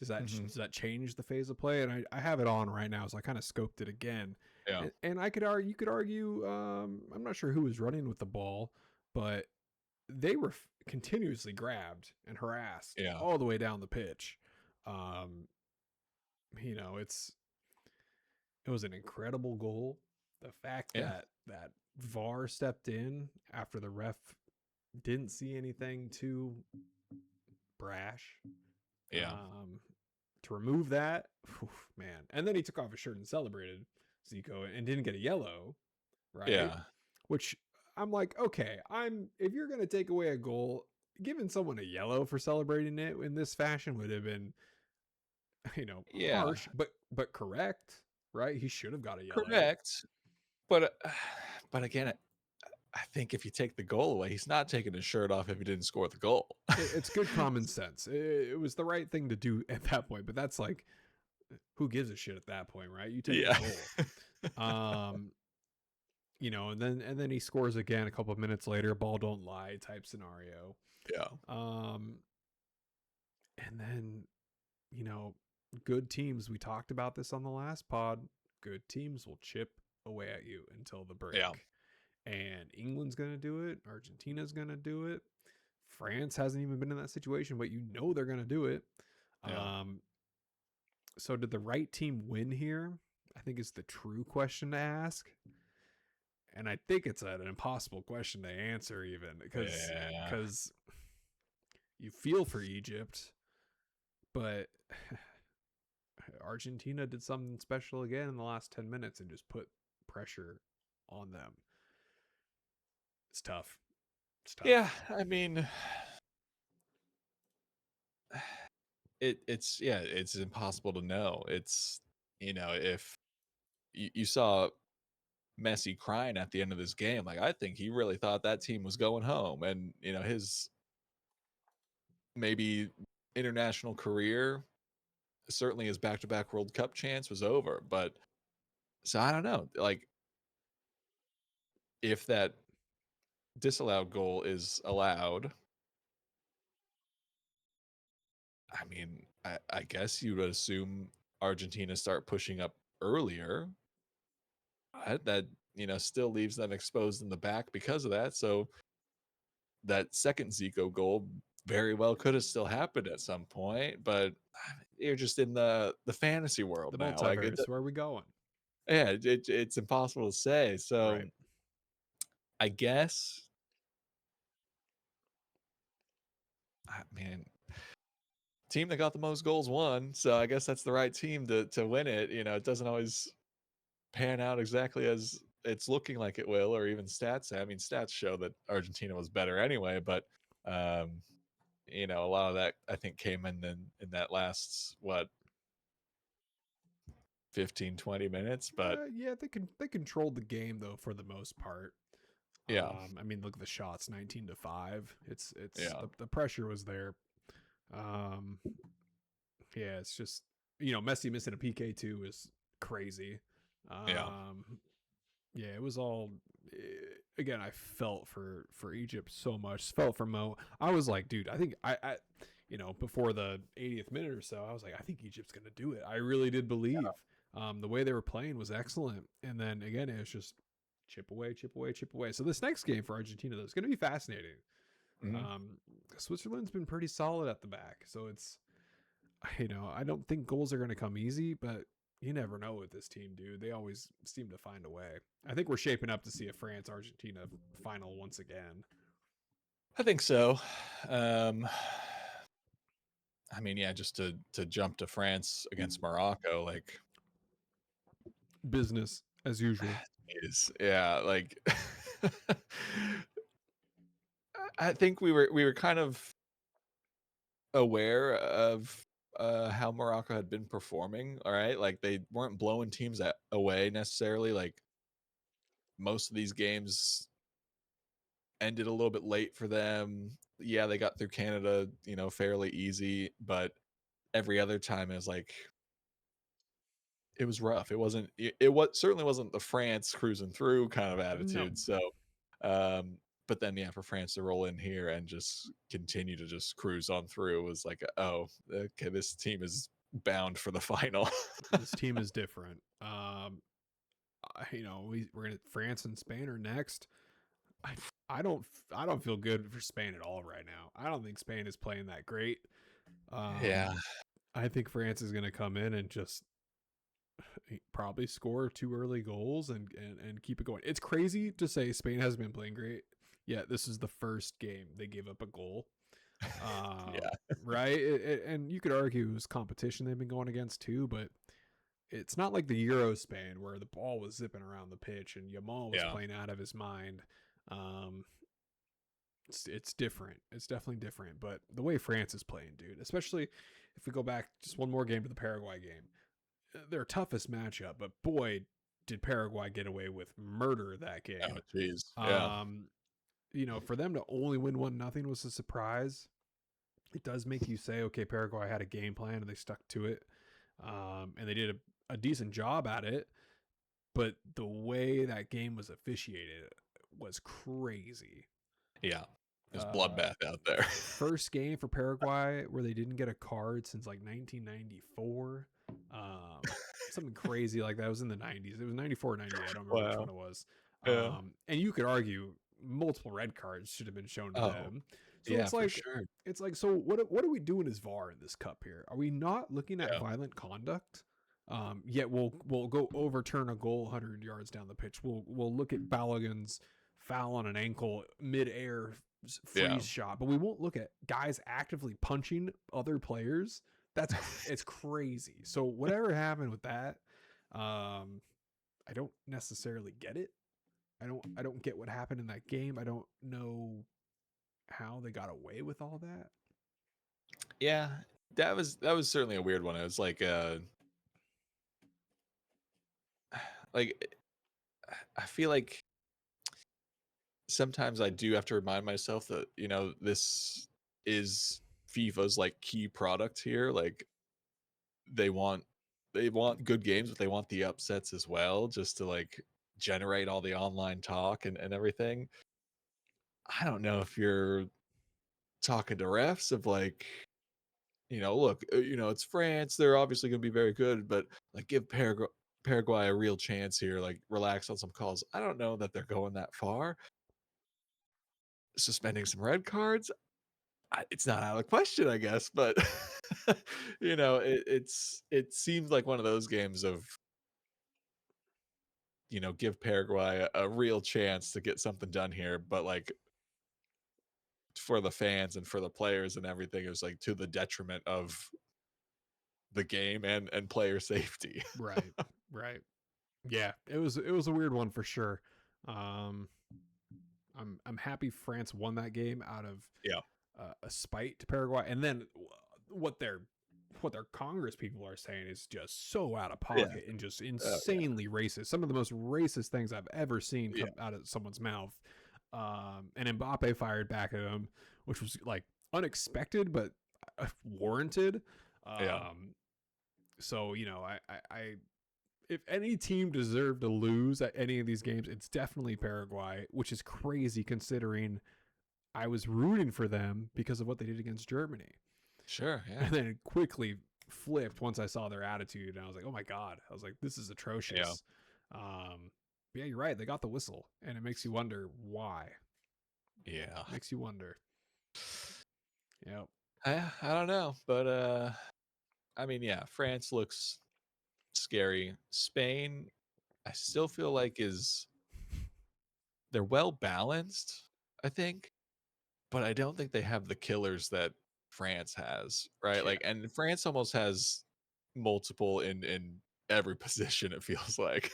Mhm. does that change the phase of play? And I have it on right now, so I kind of scoped it again, Yeah, and I could argue. You could argue. I'm not sure who was running with the ball, but they were continuously grabbed and harassed yeah, all the way down the pitch. Um, it was an incredible goal. The fact yeah, that VAR stepped in after the ref didn't see anything too brash, yeah, to remove that, man. And then he took off his shirt and celebrated Zico and didn't get a yellow, right? yeah, Which I'm like, okay, if you're gonna take away a goal, giving someone a yellow for celebrating it in this fashion would have been, yeah. harsh, but correct, right? He should have got a yellow. Correct, but but again, I think if you take the goal away, he's not taking his shirt off if he didn't score the goal. It's good common sense. It was the right thing to do at that point, but that's like, who gives a shit at that point, right? You take the Yeah, goal. Um, and then he scores again a couple of minutes later, ball don't lie type scenario. yeah, Um, and then, you know, good teams, we talked about this on the last pod, good teams will chip away at you until the yeah, break. And England's going to do it, Argentina's going to do it. France hasn't even been in that situation, but they're going to do it. yeah, Um, so did the right team win here? I think is the true question to ask. And I think it's an impossible question to answer even yeah, because you feel for Egypt, but Argentina did something special again in the last 10 minutes and just put pressure on them. It's tough. It's tough. yeah. I mean, it's impossible to know. It's if you saw Messi crying at the end of this game, like I think he really thought that team was going home, and his maybe international career, certainly his back-to-back World Cup chance was over. But so I don't know, like if that disallowed goal is allowed, I mean, I guess you would assume Argentina start pushing up earlier. That still leaves them exposed in the back because of that. So that second Zico goal very well could have still happened at some point, but you're just in the fantasy world The now. Like multiverse, where are we going? yeah, it's impossible to say. So Right. I guess, man, team that got the most goals won. So I guess that's the right team to win it. It doesn't always pan out exactly as it's looking like it will, or even stats say. I mean, stats show that Argentina was better anyway, but um, a lot of that I think came in that last 15, 20 minutes. But Yeah, they controlled the game though for the most part. yeah, I mean, look at the shots, 19-5. It's yeah, the pressure was there. Um, Yeah, it's just Messi missing a PK too is crazy. Yeah. Yeah, it was all. Again, I felt for Egypt so much. Felt for Mo. I was like, dude, I think I before the 80th minute or so, I was like, I think Egypt's gonna do it. I really did believe. The way they were playing was excellent, and then again, it was just chip away, chip away, chip away. So this next game for Argentina, though, is going to be fascinating. Hmm. Um, Switzerland's been pretty solid at the back, so it's I don't think goals are going to come easy, but you never know with this team, dude. They always seem to find a way. I think we're shaping up to see a France Argentina final once again. I think so. Um, I mean, yeah, just to jump to France against Morocco, like Business as usual. is yeah, like I think we were kind of aware of how Morocco had been performing. All right, like they weren't blowing teams away necessarily. Like most of these games ended a little bit late for them. Yeah, they got through Canada, fairly easy, but every other time it was like it was rough. It wasn't. It was certainly wasn't the France cruising through kind of No, attitude. So, um, but then yeah, for France to roll in here and just continue to just cruise on through was like, oh, okay, this team is bound for the final. this team is different. We're gonna France and Spain are next. I, I don't feel good for Spain at all right now. I don't think Spain is playing that great. Yeah, I think France is going to come in and just probably score 2 early goals and keep it going. It's crazy to say Spain hasn't been playing great. Yeah, this is the first game they gave up a goal. yeah, Right? And you could argue it was competition they've been going against too, but it's not like the Euro Spain where the ball was zipping around the pitch and Yamal was yeah, playing out of his mind. Um, it's different. It's definitely different. But the way France is playing, dude, especially if we go back just one more game to the Paraguay game, their toughest matchup. But boy, did Paraguay get away with murder that oh game. jeez, yeah, Um, for them to only win 1-0 was a surprise. It does make you say, okay, Paraguay had a game plan and they stuck to it, and they did a decent job at it. But the way that game was officiated was crazy. yeah. There's Uh, bloodbath out there. First game for Paraguay where they didn't get a card since like 1994. Something crazy like that. It was in the 90s. It was 94 or 98. I don't remember which one Wow. it was. Yeah. And you could argue multiple red cards should have been shown to Oh, them. So yeah, for sure. so what are we doing as VAR in this cup here? Are we not looking at Yeah, violent conduct? Yet we'll go overturn a goal 100 yards down the pitch. We'll look at Balogun's foul on an ankle mid-air yeah, freeze shot, but we won't look at guys actively punching other players. It's crazy. So whatever happened with that, I don't necessarily get it. I don't get what happened in that game. I don't know how they got away with all that. yeah. That was certainly a weird one. It was like I feel like sometimes I do have to remind myself that this is FIFA's like key product here. Like they want they want good games, but they want the upsets as well, just to like generate all the online talk and everything. I don't know if you're talking to refs of like, look, it's France. They're obviously going to be very good, but like give Paraguay a real chance here. Like relax on some calls. I don't know that they're going that far. Suspending some red cards, it's not out of the question, I guess. But it seems like one of those games of give Paraguay a real chance to get something done here, but like for the fans and for the players and everything, it was like to the detriment of the game and player safety. Right. Right. Yeah, it was a weird one for sure. Um, I'm happy France won that game out of Yeah. a spite to Paraguay, and then what their what their Congress people are saying is just so out of Yeah. pocket and just Oh, yeah. insanely racist. Some of the most racist things I've ever seen Yeah. come out of someone's mouth. And Mbappe fired back at him, which was like unexpected but warranted. Yeah. So if any team deserved to lose at any of these games, it's definitely Paraguay, which is crazy considering I was rooting for them because of what they did against Germany. Sure. Yeah. And then it quickly flipped once I saw their attitude, and I was like, "Oh my god!" I was like, "This is Yeah. atrocious." But yeah, you're right. They got the whistle, and it makes you wonder why. Yeah. Makes you wonder. Yep. I don't know, but I mean, yeah, France looks scary. Spain, I still feel like is they're well balanced, I think, but I don't think they have the killers that France has, right? Yeah. Like, and France almost has multiple in every position, it feels like.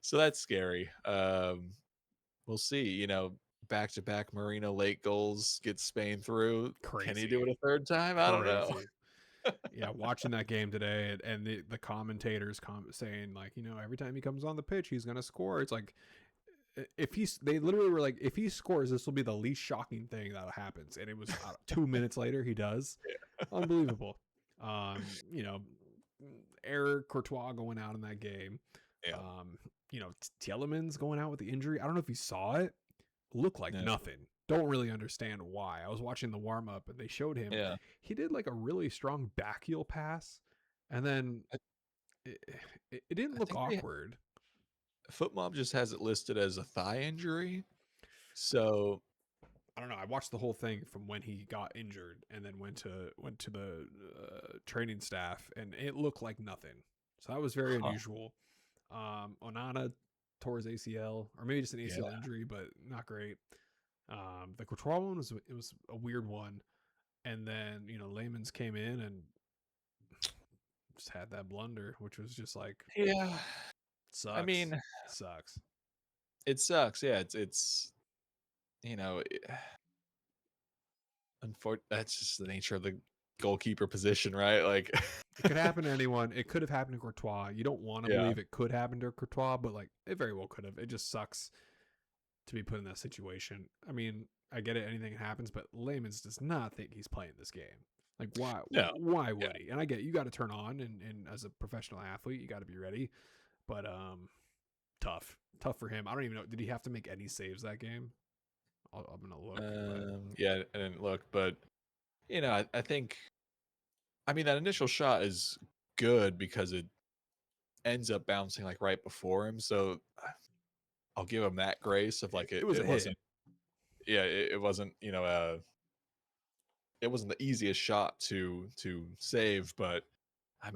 So that's scary. We'll see. Back to back Marino late goals get Spain through. Can he Crazy. do it a third time? I don't know. Crazy. Yeah, watching that game today, and the commentators saying like, every time he comes on the pitch, he's gonna score. It's like they literally were like, if he scores, this will be the least shocking thing that happens. And it was 2 minutes later he does. Unbelievable. You know, Eric Courtois going out in that game. Yeah. Tielemans going out with the injury. I don't know if you saw it. Looked like Yeah. nothing. Don't really understand why. I was watching the warm up and they showed him. Yeah. He did like a really strong back heel pass, and then I, it didn't I look think awkward. FootMob just has it listed as a thigh injury. So I don't know. I watched the whole thing from when he got injured and then went to the training staff, and it looked like nothing. So that was very huh, unusual. Onana tore his ACL, or maybe just an yeah. ACL injury, but not great. The Courtois one was a weird one, and then Layman's came in and just had that blunder, which was just like Yeah. I sucks, mean, sucks. it sucks. Yeah, it's you know, that's just the nature of the goalkeeper position, right? Like It could happen to anyone. It could have happened to Courtois. You don't want to yeah. believe it could happen to Courtois, but like it very well could have. It just sucks to be put in that situation. I mean, I get it, anything happens, but Layman's does not think he's playing this game. Like why No. why Yeah. would he? And I get you got to turn on and as a professional athlete, you got to be ready. But tough. Tough for him. I don't even know, did he have to make any saves that game? I'm going to look, but Yeah, I didn't look, but I think that initial shot is good because it ends up bouncing like right before him. So I'll give him that grace of like it was a it hit. wasn't it wasn't it wasn't the easiest shot to save, but I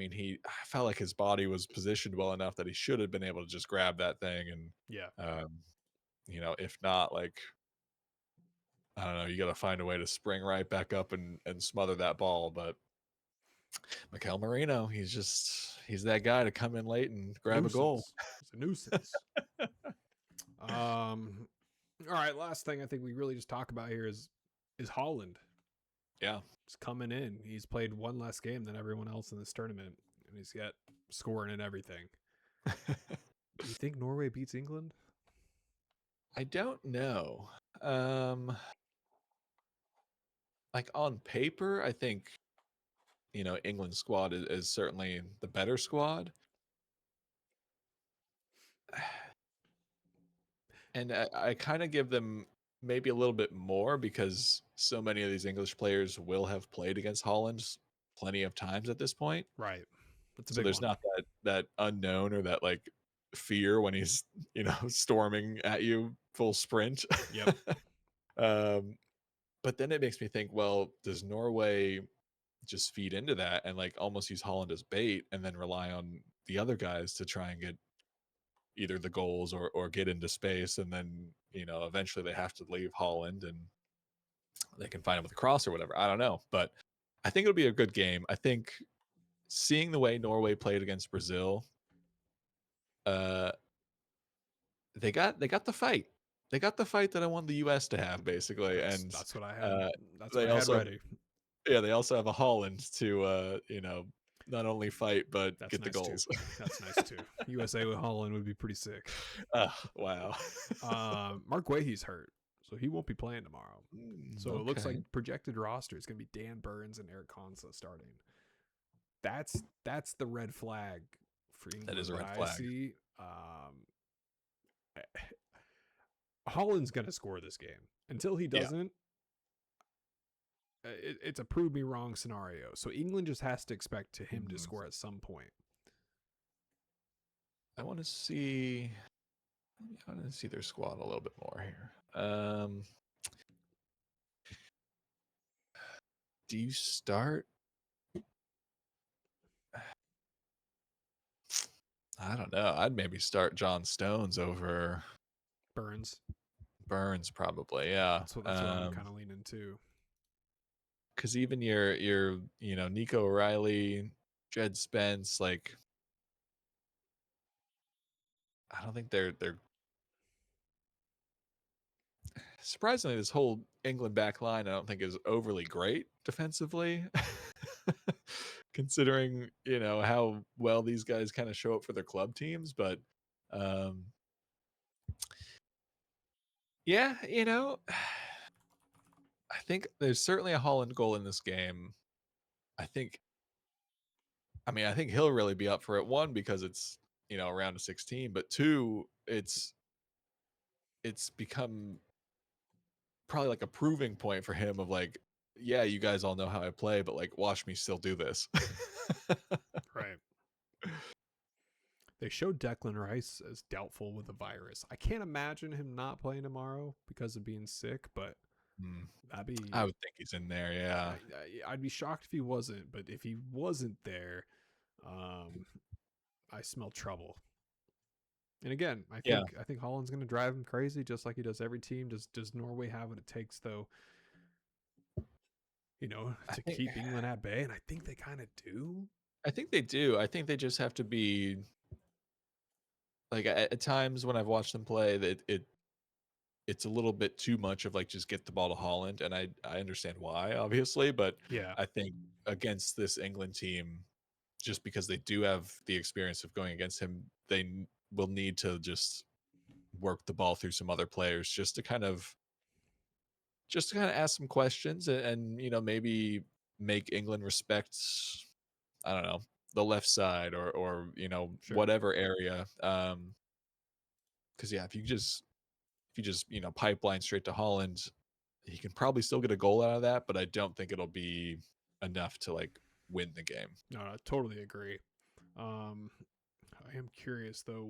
felt like his body was positioned well enough that he should have been able to just grab that thing and Yeah. if not, like I don't know, you got to find a way to spring right back up and smother that ball. But Mikel Marino, he's that guy to come in late and grab a goal. Nuisance. It's a nuisance. All right, last thing I think we really just talk about here is Holland. Yeah. He's coming in. He's played one less game than everyone else in this tournament, and he's got scoring and everything. Do you think Norway beats England? I don't know. Like on paper, I think England's squad is certainly the better squad. And I kind of give them maybe a little bit more because so many of these English players will have played against Holland plenty of times at this point. Right. That's a So big there's one. not that unknown or that like fear when he's storming at you full sprint. Yep. um, but then it makes me think, well, does Norway just feed into that and like almost use Holland as bait and then rely on the other guys to try and get either the goals or get into space, and then eventually they have to leave Holland and they can find him with a cross or whatever. I don't know, but I think it'll be a good game. I think seeing the way Norway played against Brazil, uh, they got the fight. They got the fight that I want the U.S. to have, basically, and That's what I had. uh, That's what they I had also ready. they also have a Holland to not only fight but That's get the nice too. goals. That's nice too. USA with Holland would be pretty sick. Wow. Mark Guehi's hurt, so he won't be playing tomorrow. So it looks like Okay. projected roster is going to be Dan Burns and Eric Konsa starting. that's the red flag for That is England. a What red I flag. see, Holland's gonna score this game. Until he Yeah. doesn't, it's a prove me wrong scenario. So England just has to expect him to Mhm. score at some point. I want to see. I want to see their squad a little bit more here. Do you start? I don't know. I'd maybe start John Stones over Burns. Burns, probably. Yeah. That's what I'm kind of leaning to. Because even your Nico O'Reilly, Jed Spence, like I don't think they're surprisingly, this whole England back line I don't think is overly great defensively. Considering, how well these guys kind of show up for their club teams. But um yeah, I think there's certainly a Holland goal in this game. I think I think he'll really be up for it. One, because it's, a round of 16, but two, it's become probably like a proving point for him of like, yeah, you guys all know how I play, but like watch me still do this. Right. They showed Declan Rice as doubtful with the virus. I can't imagine him not playing tomorrow because of being sick, but Hmm. that'd be. I would think he's in there, yeah. I'd be shocked if he wasn't. But if he wasn't there, um, I smell trouble. And again, Yeah. I think Holland's going to drive him crazy, just like he does every team. Does Norway have what it takes though? I To think keep England at bay, and I think they kind of do. I think they do. I think they just have to be like at times when I've watched them play that it's a little bit too much of like just get the ball to Holland, and I understand why, obviously, but Yeah, I think against this England team, just because they do have the experience of going against him, they will need to just work the ball through some other players just to kind of ask some questions and maybe make England respect, I don't know, the left side or sure. whatever area. Because yeah, if you just pipeline straight to Holland, he can probably still get a goal out of that, but I don't think it'll be enough to like win the game. No, I totally agree. Um, I am curious though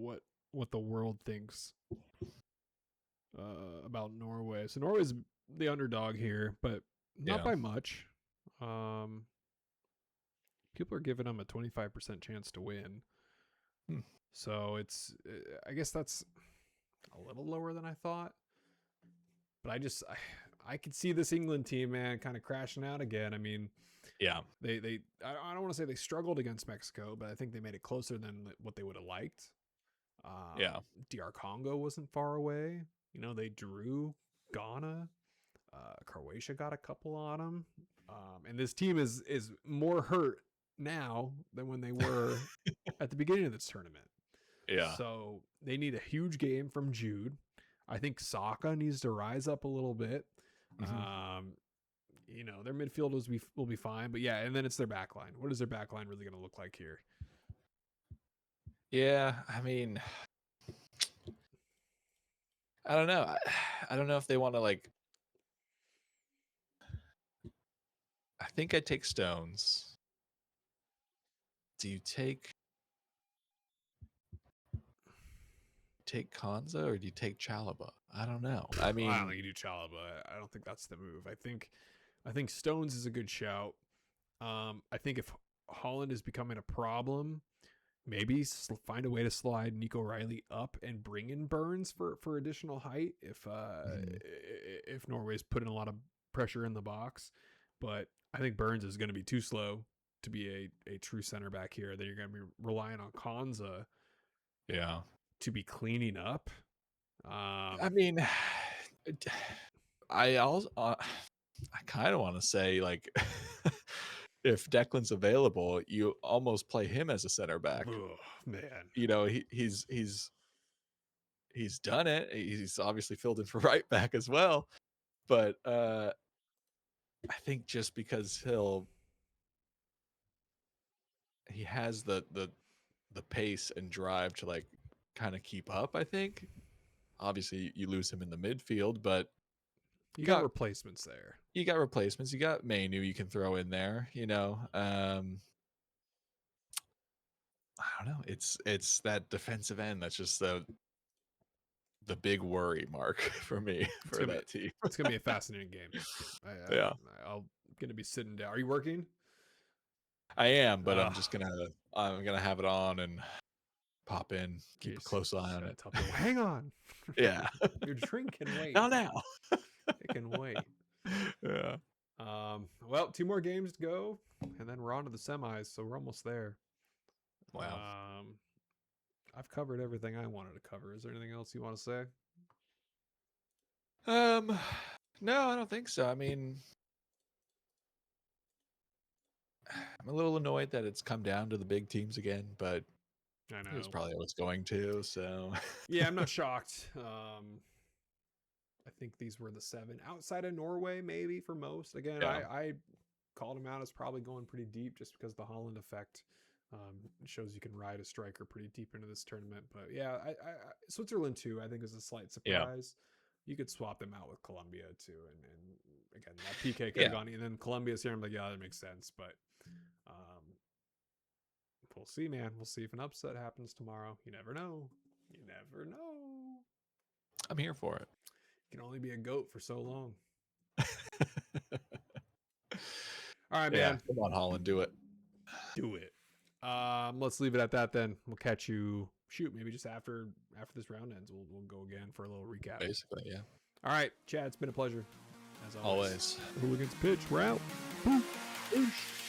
what the world thinks about Norway. So Norway's the underdog here, but not Yeah. by much. Um, People are giving them a 25% chance to win. Hmm. So it's, I guess that's a little lower than I thought. But I could see this England team, man, kind of crashing out again. I mean, Yeah. I don't want to say they struggled against Mexico, but I think they made it closer than what they would have liked. Yeah. DR Congo wasn't far away. They drew Ghana. Croatia got a couple on them. And this team is more hurt now than when they were at the beginning of this tournament. Yeah. So they need a huge game from Jude. I think Saka needs to rise up a little bit. Hmm. Their midfielders will be fine, but yeah, and then it's their back line. What is their back line really going to look like here? Yeah. I mean, I don't know. I don't know if they want to like. I think I'd take Stones. Do you take Kanza or do you take Chalaba? I don't know. I I don't mean, think you do Chalaba. I don't think that's the move. I think Stones is a good shout. I think if Holland is becoming a problem, maybe find a way to slide Nico Riley up and bring in Burns for additional height mhm, if Norway's putting a lot of pressure in the box. But I think Burns is going to be too slow to be a true center back here. Then you're going to be relying on Konza yeah. to be cleaning up. I Um, mean, I also I kind of want to say like if Declan's available, you almost play him as a center back. oh, man. He's done it. He's obviously filled in for right back as well. But I think just because he has the pace and drive to like kind of keep up. I think obviously you lose him in the midfield, but You you got got replacements there. you got replacements. You got Mainu you can throw in there. I don't know. It's that defensive end that's just the big worry mark for me It's for gonna be that team. it's gonna be a fascinating game. Yeah, I'll gonna be sitting down. Are you working? I am, but Uh, I'm gonna have it on and pop in, keep a close eye just on gotta it. tell people, hang on. Yeah, Your drink can wait. not now. It can wait. Yeah. Well, 2 more games to go, and then we're on to the semis, so we're almost there. Wow. Um, I've covered everything I wanted to cover. Is there anything else you want to say? Um, no, I don't think so. I mean, I'm a little annoyed that it's come down to the big teams again, but I it was know. probably what's going to. So Yeah, I'm not shocked. I think these were the 7 outside of Norway, maybe for most. Again, yeah, I called him out as probably going pretty deep just because the Holland effect shows you can ride a striker pretty deep into this tournament. But yeah, Switzerland too, I think is a slight yeah, surprise. You could swap them out with Colombia too, and again that PK could have yeah. gone, and then Colombia's here. I'm like, yeah, that makes sense, but um, we'll see, man. We'll see if an upset happens tomorrow. You never know. You never know. I'm here for it. You can only be a goat for so long. All right, Yeah, man. come on, Holland, do it. Do it. Let's leave it at that then. We'll catch you. Shoot, maybe just after this round ends, we'll go again for a little recap. Basically, yeah. All right, Chad. It's been a pleasure as always. Always. Hooligans pitch. We're out. Boosh.